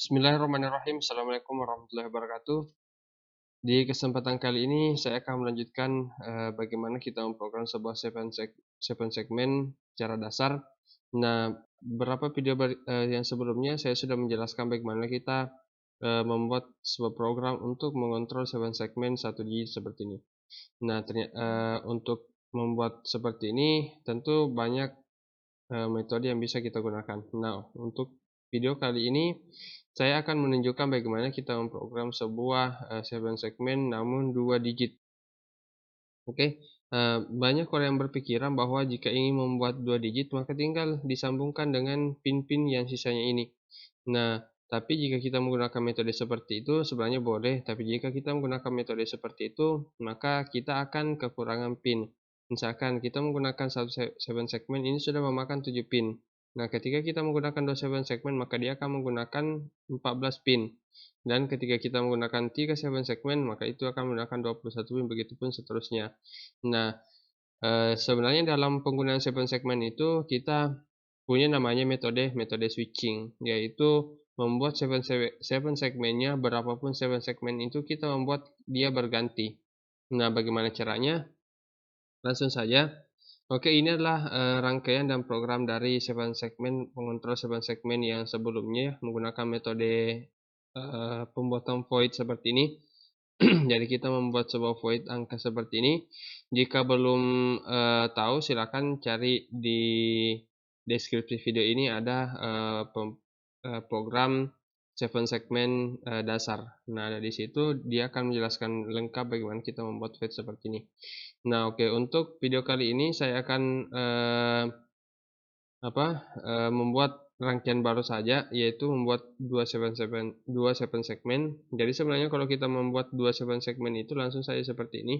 Bismillahirrahmanirrahim. Assalamualaikum warahmatullahi wabarakatuh. Di kesempatan kali ini saya akan melanjutkan bagaimana kita memprogram sebuah 7 segmen secara dasar. Nah, beberapa video yang sebelumnya saya sudah menjelaskan bagaimana kita membuat sebuah program untuk mengontrol 7 segmen 1 digit seperti ini. Nah, untuk membuat seperti ini tentu banyak metode yang bisa kita gunakan. Nah, untuk video kali ini saya akan menunjukkan bagaimana kita memprogram sebuah 7 segmen namun 2 digit. Oke, banyak orang yang berpikiran bahwa jika ingin membuat 2 digit maka tinggal disambungkan dengan pin-pin yang sisanya ini. Nah, tapi jika kita menggunakan metode seperti itu sebenarnya boleh, tapi jika kita menggunakan metode seperti itu maka kita akan kekurangan pin. Misalkan kita menggunakan 7 segmen ini sudah memakan 7 pin. Nah, ketika kita menggunakan 2 7 segmen maka dia akan menggunakan 14 pin. Dan ketika kita menggunakan 3 7 segmen maka itu akan menggunakan 21 pin, begitupun seterusnya. Nah, sebenarnya dalam penggunaan 7 segmen itu kita punya namanya metode switching, yaitu membuat 7 segmennya, berapapun 7 segmen itu kita membuat dia berganti. Nah, bagaimana caranya? Langsung saja. Oke, ini adalah rangkaian dan program dari 7 segmen, pengontrol 7 segmen yang sebelumnya menggunakan metode pembuatan void seperti ini. Jadi kita membuat sebuah void angka seperti ini. Jika belum tahu silakan cari di deskripsi video ini, ada program 7 segmen dasar. Nah, dari situ dia akan menjelaskan lengkap bagaimana kita membuat void seperti ini. Nah, oke, untuk video kali ini saya akan membuat rangkaian baru saja, yaitu membuat 2 7 segmen. Jadi sebenarnya kalau kita membuat 2 7 segmen itu langsung saja seperti ini.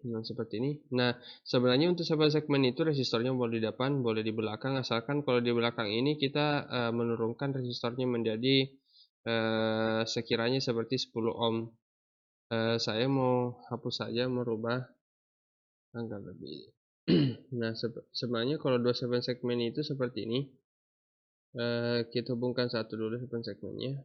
Nah, seperti ini. Nah, sebenarnya untuk 7 segmen itu resistornya boleh di depan, boleh di belakang, asalkan kalau di belakang ini kita menurunkan resistornya menjadi sekiranya seperti 10 ohm. Saya mau hapus saja, merubah agak lebih. Nah, sebenarnya kalau 2 7 segmen itu seperti ini. Kita hubungkan satu dulu 7 segmennya.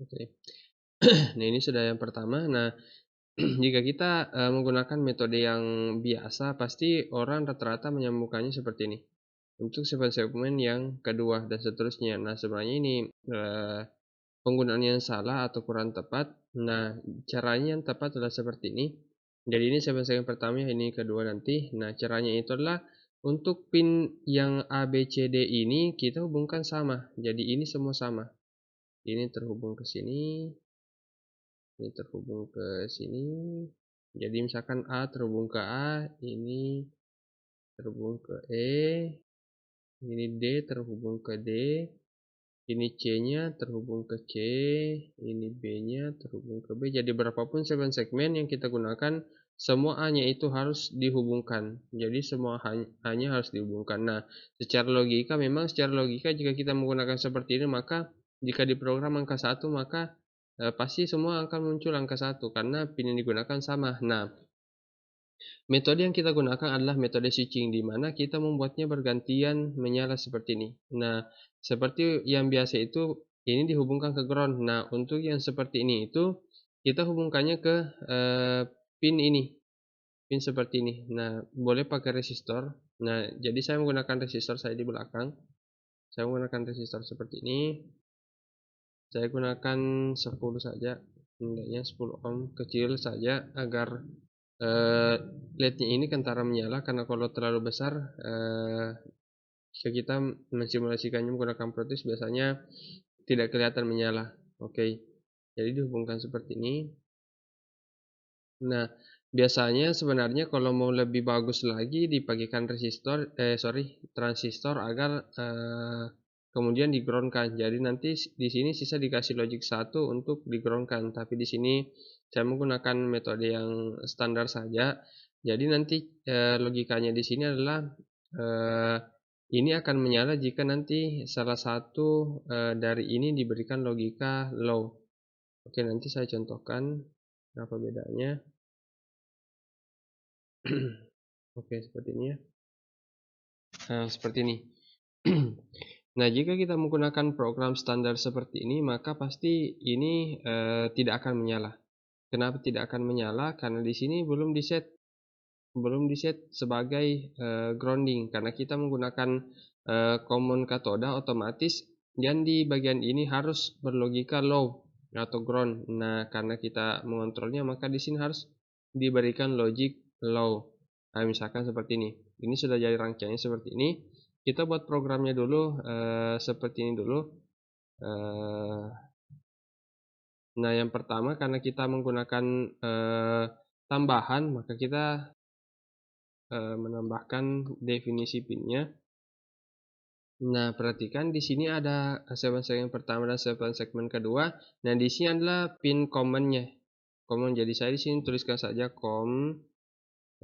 Oke. Nah, ini sudah yang pertama. Nah, jika kita menggunakan metode yang biasa, pasti orang rata-rata menyambungkannya seperti ini. Untuk 7 segmen yang kedua dan seterusnya. Nah, sebenarnya ini penggunaan yang salah atau kurang tepat. Nah, caranya yang tepat adalah seperti ini. Jadi ini 7 segmen pertama, ini kedua nanti. Nah, caranya itu adalah untuk pin yang A, B, C, D ini kita hubungkan sama. Jadi ini semua sama. Ini terhubung ke sini. Ini terhubung ke sini. Jadi misalkan A terhubung ke A, ini terhubung ke E, ini D terhubung ke D, ini C-nya terhubung ke C, ini B-nya terhubung ke B. Jadi berapapun segmen yang kita gunakan, semua A-nya itu harus dihubungkan. Jadi semua A-nya harus dihubungkan. Nah, secara logika, memang secara logika jika kita menggunakan seperti ini, maka jika di program angka 1, maka pasti semua akan muncul angka 1 karena pin yang digunakan sama. Nah, metode yang kita gunakan adalah metode switching, di mana kita membuatnya bergantian menyala seperti ini. Nah, seperti yang biasa itu, ini dihubungkan ke ground. Nah, untuk yang seperti ini itu, kita hubungkannya ke pin ini. Pin seperti ini. Nah, boleh pakai resistor. Nah, jadi saya menggunakan resistor saya di belakang. Saya menggunakan resistor seperti ini. Saya gunakan 10 saja. Hendaknya 10 ohm kecil saja agar LED-nya ini kentara menyala, karena kalau terlalu besar jika kita mensimulasikannya menggunakan Protus biasanya tidak kelihatan menyala. Oke, jadi dihubungkan seperti ini. Nah, biasanya sebenarnya kalau mau lebih bagus lagi dipakai resistor, transistor agar kemudian di-ground-kan. Jadi nanti di sini sisa dikasih logic 1 untuk di-ground-kan. Tapi di sini saya menggunakan metode yang standar saja. Jadi nanti logikanya di sini adalah ini akan menyala jika nanti salah satu dari ini diberikan logika low. Oke, nanti saya contohkan apa bedanya. Oke, seperti ini ya. Seperti ini. Nah, jika kita menggunakan program standar seperti ini, maka pasti ini tidak akan menyala. Kenapa tidak akan menyala? Karena di sini belum diset sebagai grounding, karena kita menggunakan common katoda otomatis, dan di bagian ini harus berlogika low atau ground. Nah, karena kita mengontrolnya, maka di sini harus diberikan logic low. Nah, misalkan seperti ini. Ini sudah jadi rangkaiannya seperti ini. Kita buat programnya dulu seperti ini dulu. Nah, yang pertama karena kita menggunakan tambahan, maka kita menambahkan definisi pinnya. Nah, perhatikan di sini ada segmen pertama dan segmen kedua. Nah, di sini adalah pin commonnya. Common. Jadi saya di sini tuliskan saja com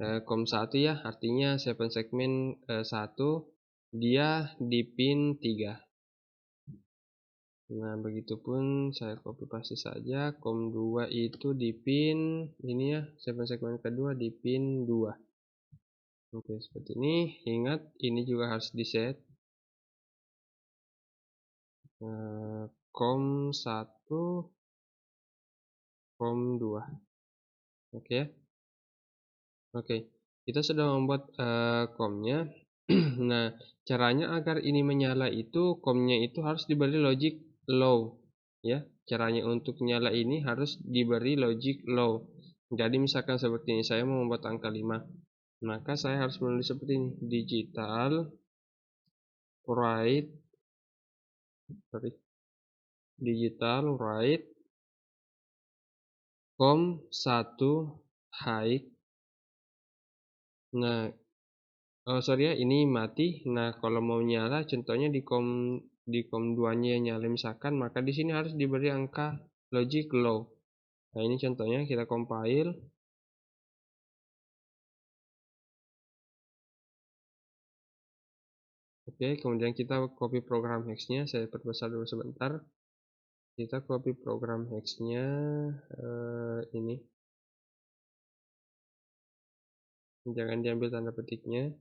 1 ya, artinya segmen 1 dia di pin 3. Nah, begitupun saya copy paste saja com 2 itu di pin ini ya, segmen kedua di pin 2. Oke, seperti ini. Ingat, ini juga harus di set. Com 1, com 2. Oke ya. Oke, kita sudah membuat comnya. Nah, caranya agar ini menyala itu, comnya itu harus diberi logic low. Ya, caranya untuk nyala ini harus diberi logic low. Jadi misalkan seperti ini, saya mau membuat angka 5. Maka saya harus menulis seperti ini, digital write com 1 high. Nah, sorry ya, ini mati. Nah, kalau mau nyala, contohnya di com 2-nya nyala misalkan, maka di sini harus diberi angka logic low. Nah, ini contohnya kita compile. Oke, kemudian kita copy program hex-nya. Saya perbesar dulu sebentar. Kita copy program hex-nya ini. Jangan diambil tanda petiknya.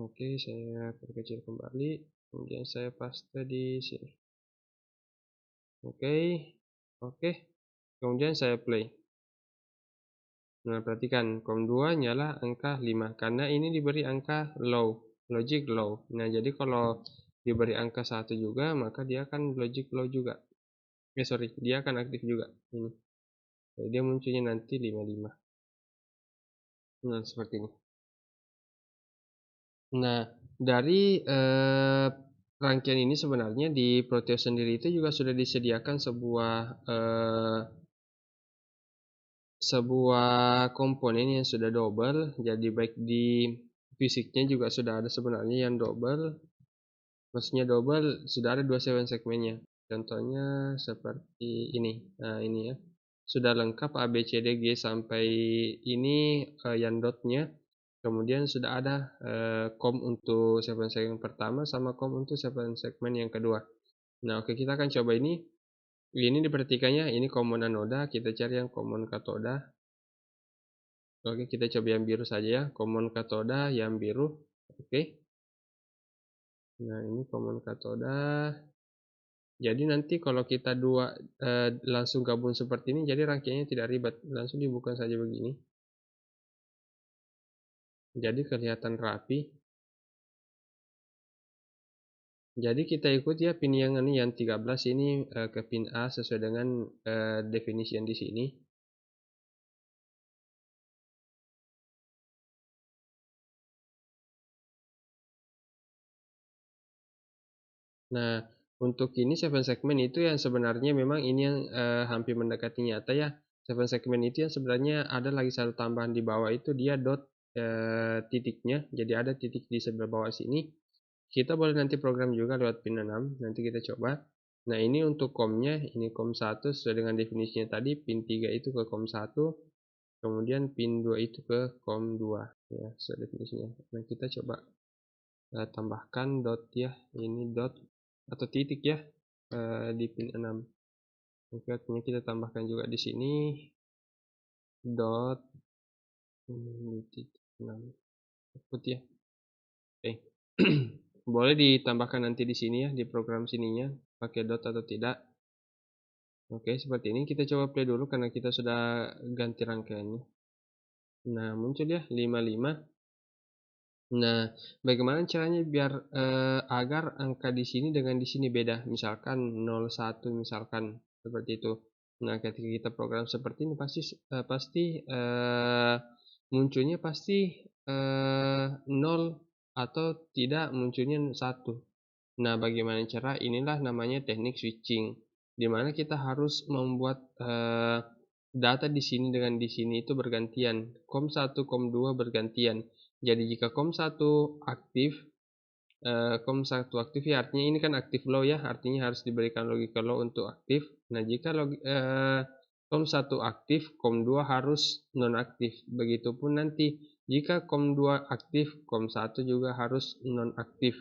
Oke, saya perkecil kembali. Kemudian saya paste di sini. Oke. Kemudian saya play. Nah, perhatikan, com 2 nyala angka 5, karena ini diberi angka low, logic low. Nah, jadi kalau diberi angka 1 juga, maka dia akan logic low juga. Dia akan aktif juga. Ini. Jadi dia munculnya nanti 55. Nah, seperti ini. Nah, dari rangkaian ini sebenarnya di Proteus sendiri itu juga sudah disediakan sebuah komponen yang sudah double. Jadi baik di fisiknya juga sudah ada sebenarnya yang double. Maksudnya double sudah ada 2 segmennya. Contohnya seperti ini. Nah, ini ya. Sudah lengkap A, B, C, D, G sampai ini yang dotnya. Kemudian sudah ada com untuk segmen pertama sama com untuk segmen yang kedua. Nah, oke, kita akan coba ini. Ini diperhatikannya, ini common anoda, kita cari yang common katoda. Oke, kita coba yang biru saja ya, common katoda yang biru. Oke. Nah, ini common katoda. Jadi nanti kalau kita langsung gabung seperti ini, jadi rangkaiannya tidak ribet, langsung dibuka saja begini. Jadi kelihatan rapi. Jadi kita ikut ya pin yang ini, yang 13 ini ke pin A sesuai dengan definisi yang di sini. Nah, untuk ini 7 segmen itu yang sebenarnya memang ini yang hampir mendekati nyata ya. 7 segmen itu yang sebenarnya ada lagi satu tambahan di bawah, itu dia dot titiknya. Jadi ada titik di sebelah bawah sini. Kita boleh nanti program juga lewat pin 6, nanti kita coba. Nah, ini untuk COM-nya, ini COM 1 sesuai dengan definisinya tadi, pin 3 itu ke COM 1, kemudian pin 2 itu ke COM 2, ya, sesuai definisinya. Nah, kita coba tambahkan dot ya, ini dot atau titik ya, di pin 6. Oke, artinya kita tambahkan juga di sini dot titik 6 output ya. Oke. Boleh ditambahkan nanti di sini ya, di program sininya pakai dot atau tidak. Oke, seperti ini. Kita coba play dulu karena kita sudah ganti rangkaiannya. Nah, muncul ya 55. Nah, bagaimana caranya biar agar angka di sini dengan di sini beda? Misalkan 01 misalkan seperti itu. Nah, ketika kita program seperti ini pasti munculnya pasti 0 atau tidak munculnya 1. Nah, bagaimana cara? Inilah namanya teknik switching, di mana kita harus membuat data di sini dengan di sini itu bergantian. COM 1, COM 2 bergantian. Jadi jika COM 1 aktif, COM 1 aktif ya artinya ini kan aktif low ya, artinya harus diberikan logical low untuk aktif. Nah, jika COM 1 aktif, COM 2 harus nonaktif. Begitupun nanti jika COM 2 aktif, COM 1 juga harus nonaktif.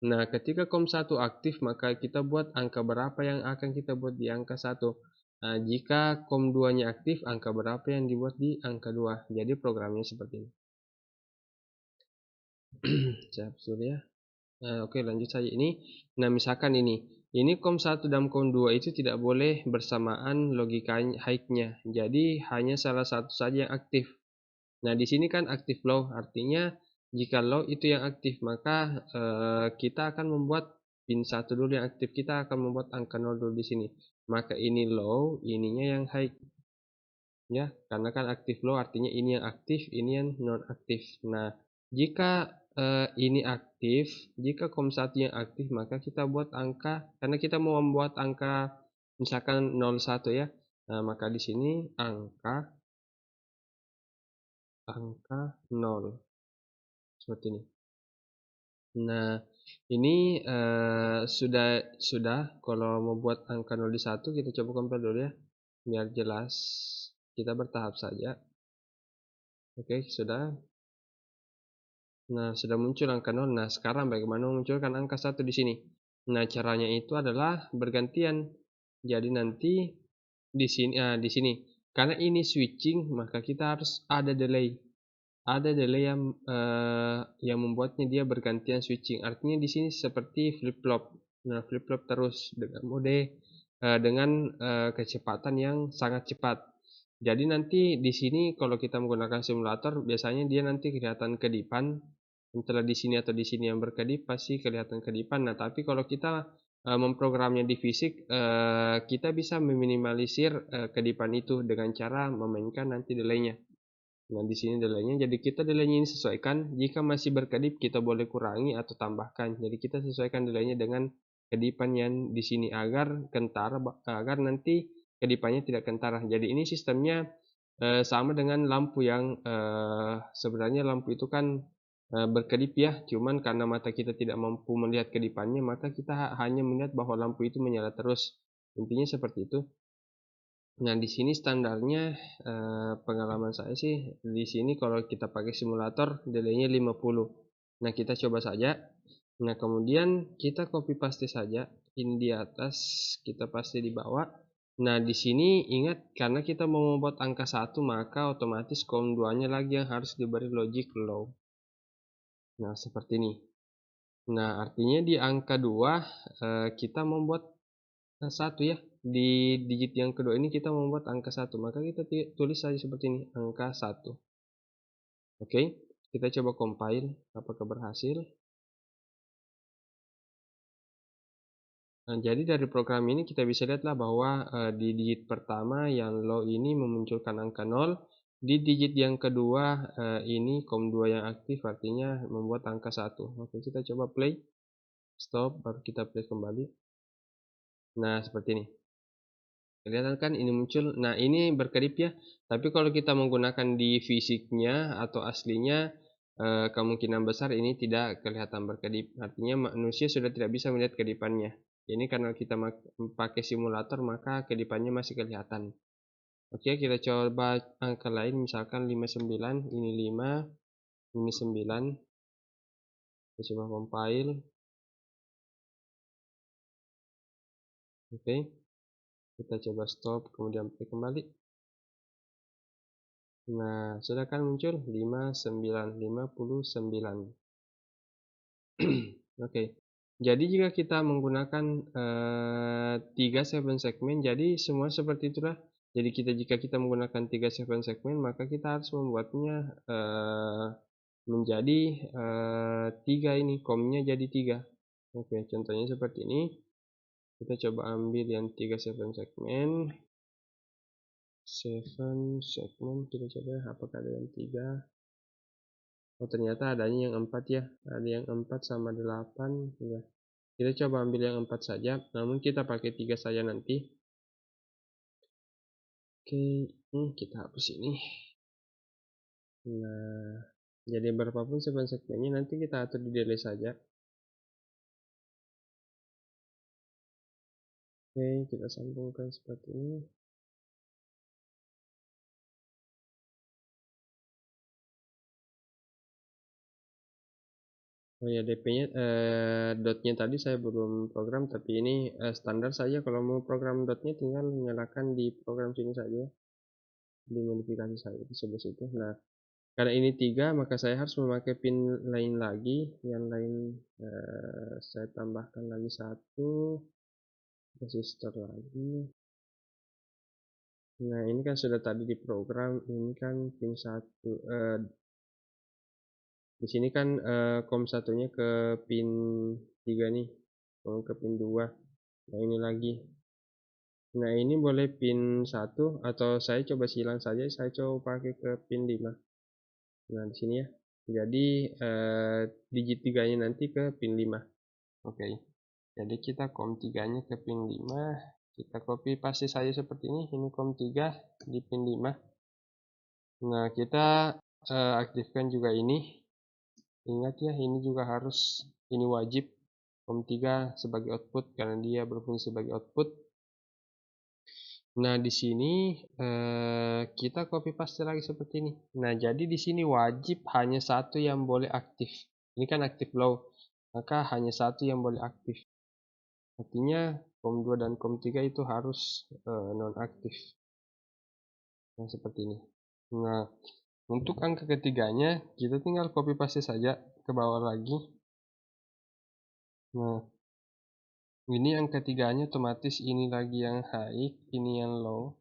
Nah, ketika COM 1 aktif, maka kita buat angka berapa yang akan kita buat di angka 1. Nah, jika COM 2-nya aktif, angka berapa yang dibuat di angka 2. Jadi programnya seperti ini. Sudah ya. Nah, oke, lanjut saja ini. Nah, misalkan ini COM 1 dan COM 2 itu tidak boleh bersamaan logika high-nya. Jadi hanya salah satu saja yang aktif. Nah, di sini kan aktif low, artinya jika low itu yang aktif, maka kita akan membuat pin 1 dulu yang aktif. Kita akan membuat angka 0 dulu di sini. Maka ini low, ininya yang high. Ya, karena kan aktif low artinya ini yang aktif, ini yang non aktif. Nah, jika ini aktif, jika COM 1 yang aktif, maka kita buat angka, karena kita mau membuat angka misalkan 01 ya. Nah, maka di sini angka 0 seperti ini. Nah, ini sudah kalau mau buat angka 0 di 1 kita coba compare dulu ya, biar jelas. Kita bertahap saja. Oke, sudah. Nah, sudah muncul angka 0. Nah, sekarang bagaimana memunculkan angka 1 di sini? Nah, caranya itu adalah bergantian. Jadi nanti di sini. Karena ini switching, maka kita harus ada delay. Ada delay yang membuatnya dia bergantian switching. Artinya di sini seperti flip flop. Nah, flip flop terus dengan mode dengan kecepatan yang sangat cepat. Jadi nanti di sini kalau kita menggunakan simulator biasanya dia nanti kelihatan kedipan, entah di sini atau di sini yang berkedip pasti kelihatan kedipan. Nah, tapi kalau kita memprogramnya di fisik, kita bisa meminimalisir kedipan itu dengan cara memainkan nanti delaynya. Nah, di sini delaynya, jadi kita delaynya ini sesuaikan. Jika masih berkedip, kita boleh kurangi atau tambahkan. Jadi kita sesuaikan delaynya dengan kedipan yang di sini agar kentar, agar nanti kedipannya tidak kentar. Jadi ini sistemnya sama dengan lampu yang sebenarnya lampu itu kan berkedip ya. Cuman karena mata kita tidak mampu melihat kedipannya, maka kita hanya melihat bahwa lampu itu menyala terus. Intinya seperti itu. Nah, di sini standarnya pengalaman saya sih di sini kalau kita pakai simulator delaynya 50. Nah, kita coba saja. Nah, kemudian kita copy paste saja ini di atas, kita paste di bawah. Nah, di sini ingat karena kita mau membuat angka 1 maka otomatis COM 2-nya lagi yang harus diberi logic low. Nah, seperti ini. Nah, artinya di angka 2 kita membuat 1 ya. Di digit yang kedua ini kita membuat angka 1, maka kita tulis saja seperti ini, angka 1. Oke, kita coba compile apakah berhasil. Nah, jadi dari program ini kita bisa lihatlah bahwa di digit pertama yang low ini memunculkan angka 0, di digit yang kedua ini COM2 yang aktif artinya membuat angka 1. Oke, kita coba play, stop, baru kita play kembali. Nah, seperti ini. Kelihatan kan ini muncul. Nah, ini berkedip ya. Tapi kalau kita menggunakan di fisiknya atau aslinya kemungkinan besar ini tidak kelihatan berkedip. Artinya manusia sudah tidak bisa melihat kedipannya. Ini karena kita pakai simulator maka kedipannya masih kelihatan. Oke, kita coba angka lain, misalkan 59, ini 5, ini 9. Kita coba compile. Oke, kita coba stop, kemudian play kembali. Nah, sudah kan muncul 59, 59. Oke, jadi jika kita menggunakan 3 segmen, jadi semua seperti itulah. Jadi jika kita menggunakan 3 segmen, maka kita harus membuatnya menjadi 3 ini, komnya jadi 3. Oke, contohnya seperti ini. Kita coba ambil yang 3 segmen. 7 segmen, kita coba apakah ada yang 3. Oh, ternyata adanya yang 4 ya. Ada yang 4 sama 8 ya. Kita coba ambil yang 4 saja, namun kita pakai 3 saja nanti. Oke, kita hapus ini. Nah, jadi berapapun segmennya nanti kita atur di delay saja. Oke, kita sambungkan seperti ini. Oh ya, DP-nya dotnya tadi saya belum program, tapi ini standar saja. Kalau mau program dotnya tinggal nyalakan di program sini saja, di modifikasi saya di sebelah situ. Nah, karena ini 3 maka saya harus memakai pin lain lagi. Yang lain saya tambahkan lagi 1 resistor lagi. Nah, ini kan sudah tadi di program. Ini kan pin 1 di sini kan COM 1-nya ke pin 3 nih, ke pin 2. Nah, ini lagi. Nah, ini boleh pin 1 atau saya coba silang saja, saya coba pakai ke pin 5. Nah, di sini ya. Jadi digit 3-nya nanti ke pin 5. Oke. Jadi kita COM 3-nya ke pin 5. Kita copy paste saja seperti ini. Ini COM 3 di pin 5. Nah, kita aktifkan juga ini. Ingat ya, ini juga harus, ini wajib COM 3 sebagai output karena dia berfungsi sebagai output. Nah, di sini kita copy paste lagi seperti ini. Nah, jadi di sini wajib hanya satu yang boleh aktif. Ini kan aktif low, maka hanya satu yang boleh aktif. Artinya COM 2 dan COM 3 itu harus non-aktif. Nah, seperti ini. Nah, untuk angka ketiganya kita tinggal copy paste saja ke bawah lagi. Nah, ini yang ketiganya otomatis ini lagi yang high, ini yang low.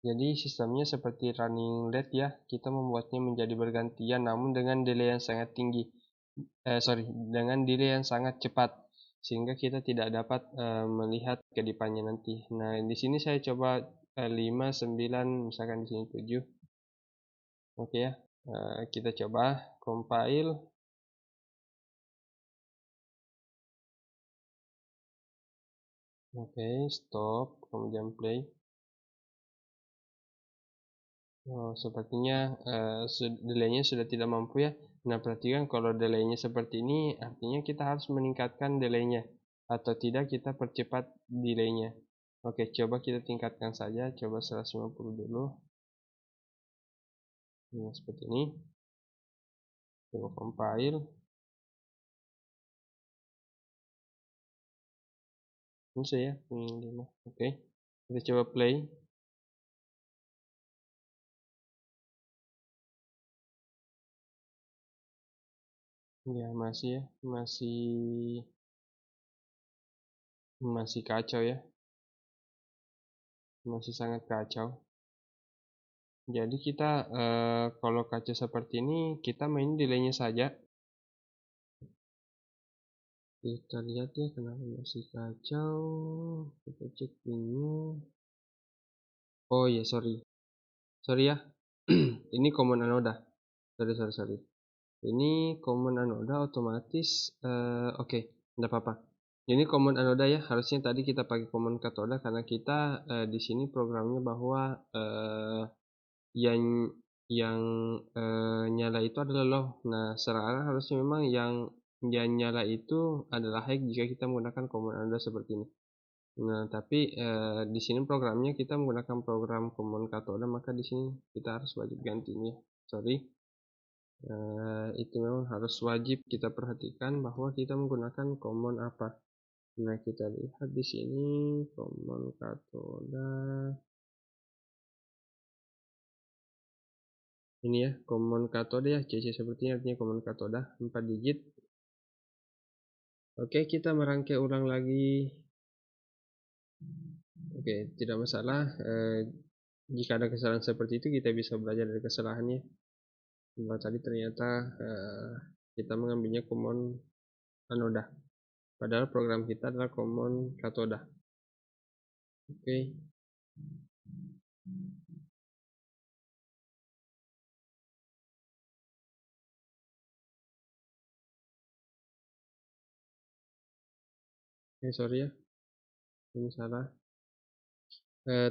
Jadi sistemnya seperti running led ya, kita membuatnya menjadi bergantian namun dengan delay yang sangat tinggi. Dengan delay yang sangat cepat sehingga kita tidak dapat melihat kedipannya nanti. Nah, di sini saya coba 5, 9, misalkan di sini 7. Oke ya. Kita coba compile. Oke, stop, kemudian play. Oh, sepertinya delaynya sudah tidak mampu ya. Nah, perhatikan kalau delaynya seperti ini, artinya kita harus meningkatkan delaynya. Atau tidak kita percepat delaynya. Oke, coba kita tingkatkan saja. Coba 150 dulu. Nah, seperti ini. Coba compile. Bisa ya, 5. Oke, kita coba play. Ya, masih ya. Masih kacau ya. Masih sangat kacau. Jadi kita kalau kacau seperti ini kita main delaynya saja. Kita lihat ya kenapa masih kacau. Kita cek pinnya. Oh iya, sorry ya. Ini common anoda. Sorry. Ini common anoda otomatis. Oke, tidak apa-apa. Ini common anoda ya. Harusnya tadi kita pakai common katoda karena kita di sini programnya bahwa yang yang nyala itu adalah low. Nah, sekarang harusnya memang yang nyala itu adalah high jika kita menggunakan command ada seperti ini. Nah, tapi di sini programnya kita menggunakan program command katoda, maka di sini kita harus wajib gantinya. Sorry. Itu memang harus wajib kita perhatikan bahwa kita menggunakan command apa. Nah, kita lihat di sini command katoda. Ini ya, command katoda ya, CC sepertinya artinya command katoda 4 digit. Oke, kita merangkai ulang lagi. Oke, tidak masalah. Jika ada kesalahan seperti itu, kita bisa belajar dari kesalahannya. Bahwa tadi ternyata kita mengambilnya command anoda, padahal program kita adalah command katoda. Oke. Sorry ya, ini salah.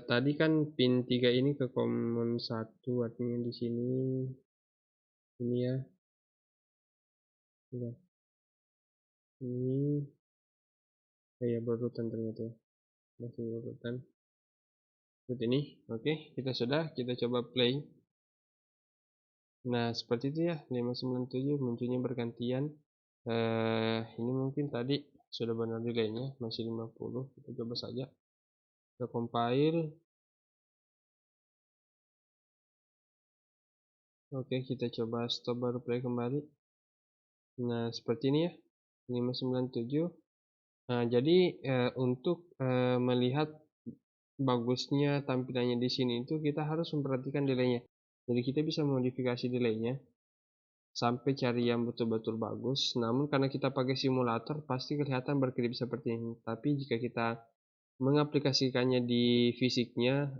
Tadi kan pin 3 ini ke command 1, artinya di sini ini ya. Udah. Ini kayak berurutan ternyata ya. Masih berurutan. Seperti ini. Oke, kita coba play. Nah, seperti itu ya, 597 munculnya bergantian. Ini mungkin tadi sudah benar delaynya, masih 50. Kita coba saja. Kita compile. Oke, kita coba stop baru play kembali. Nah, seperti ini ya, 597. Nah, jadi untuk melihat bagusnya tampilannya di sini itu kita harus memperhatikan delaynya. Jadi kita bisa modifikasi delaynya sampai cari yang betul-betul bagus. Namun karena kita pakai simulator pasti kelihatan berkedip seperti ini. Tapi jika kita mengaplikasikannya di fisiknya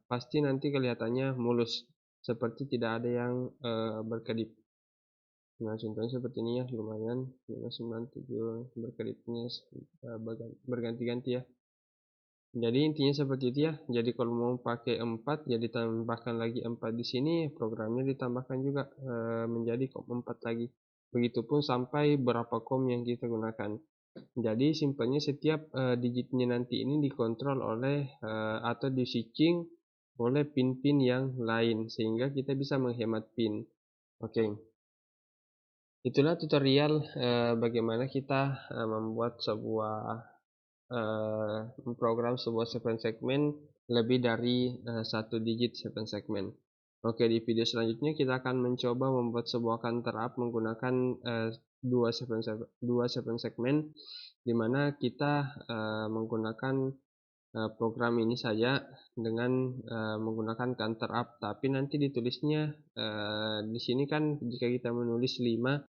pasti nanti kelihatannya mulus, seperti tidak ada yang berkedip. Nah, contohnya seperti ini ya, lumayan 597 berkedipnya berganti-ganti ya. Jadi intinya seperti itu ya. Jadi kalau mau pakai 4 ya ditambahkan lagi 4 di sini, programnya ditambahkan juga menjadi kom 4 lagi. Begitupun sampai berapa kom yang kita gunakan. Jadi simpelnya setiap digitnya nanti ini dikontrol oleh atau di switching oleh pin-pin yang lain sehingga kita bisa menghemat pin. Oke. Itulah tutorial bagaimana kita membuat sebuah program sebuah 7 segmen lebih dari 1 digit 7 segmen. Oke, di video selanjutnya kita akan mencoba membuat sebuah counter up menggunakan 2 7 segmen, di mana kita menggunakan program ini saja dengan menggunakan counter up, tapi nanti ditulisnya di sini kan jika kita menulis 5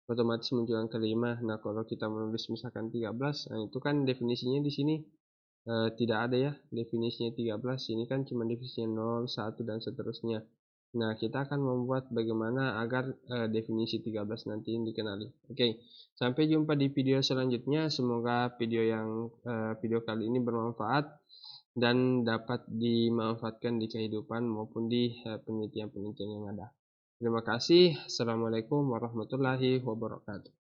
otomatis muncul angka 5. Nah, kalau kita menulis misalkan 13, nah itu kan definisinya di sini tidak ada ya, definisinya 13. Ini kan cuma definisinya 0, 1 dan seterusnya. Nah, kita akan membuat bagaimana agar definisi 13 nanti ini dikenali. Oke, sampai jumpa di video selanjutnya. Semoga video kali ini bermanfaat dan dapat dimanfaatkan di kehidupan maupun di penelitian-penelitian yang ada. Terima kasih. Assalamualaikum warahmatullahi wabarakatuh.